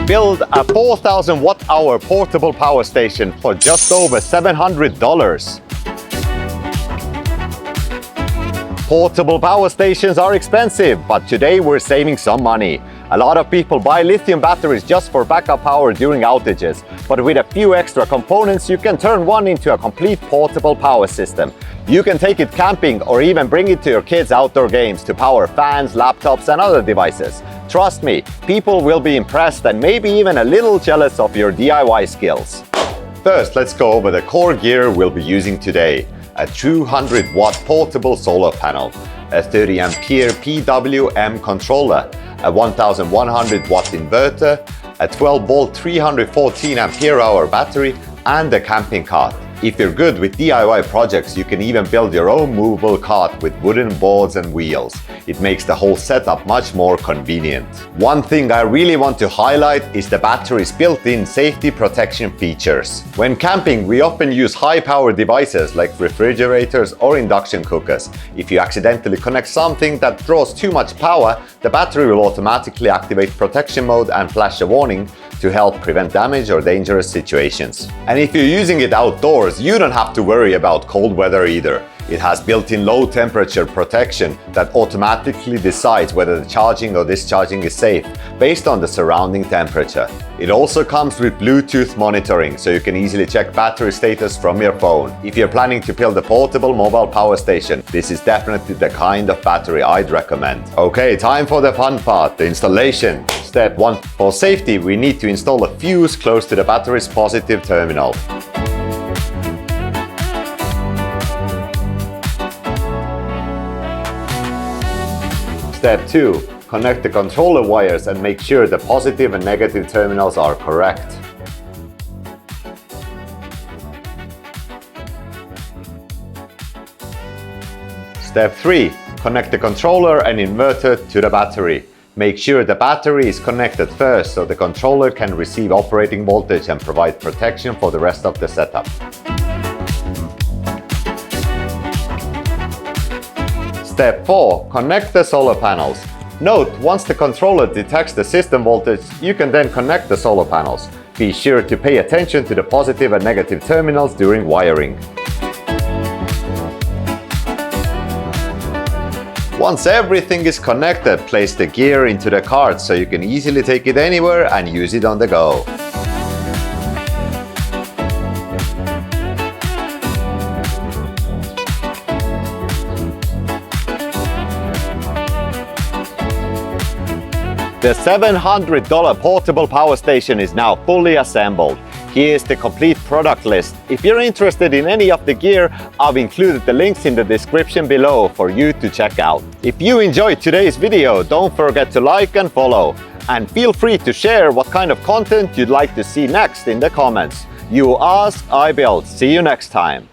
Build a 4,000 watt-hour portable power station for just over $700. Portable power stations are expensive, but today we're saving some money. A lot of people buy lithium batteries just for backup power during outages, but with a few extra components you can turn one into a complete portable power system. You can take it camping or even bring it to your kids' outdoor games to power fans, laptops and other devices. Trust me, people will be impressed and maybe even a little jealous of your DIY skills. First, let's go over the core gear we'll be using today. A 200 watt portable solar panel, a 30 ampere PWM controller, a 1100 watt inverter, a 12 volt 314 ampere hour battery, and a camping cart. If you're good with DIY projects, you can even build your own movable cart with wooden boards and wheels. It makes the whole setup much more convenient. One thing I really want to highlight is the battery's built-in safety protection features. When camping, we often use high-power devices like refrigerators or induction cookers. If you accidentally connect something that draws too much power, the battery will automatically activate protection mode and flash a warning to help prevent damage or dangerous situations. And if you're using it outdoors, you don't have to worry about cold weather either. It has built-in low temperature protection that automatically decides whether the charging or discharging is safe based on the surrounding temperature. It also comes with Bluetooth monitoring, so you can easily check battery status from your phone. If you're planning to build a portable mobile power station, this is definitely the kind of battery I'd recommend. Okay, time for the fun part, the installation. Step 1. For safety, we need to install a fuse close to the battery's positive terminal. Step 2. Connect the controller wires and make sure the positive and negative terminals are correct. Step 3. Connect the controller and inverter to the battery. Make sure the battery is connected first so the controller can receive operating voltage and provide protection for the rest of the setup. Step 4. Connect the solar panels. Note, once the controller detects the system voltage, you can then connect the solar panels. Be sure to pay attention to the positive and negative terminals during wiring. Once everything is connected, place the gear into the cart so you can easily take it anywhere and use it on the go. The $700 portable power station is now fully assembled. Here's the complete product list. If you're interested in any of the gear, I've included the links in the description below for you to check out. If you enjoyed today's video, don't forget to like and follow. And feel free to share what kind of content you'd like to see next in the comments. You ask, I build. See you next time.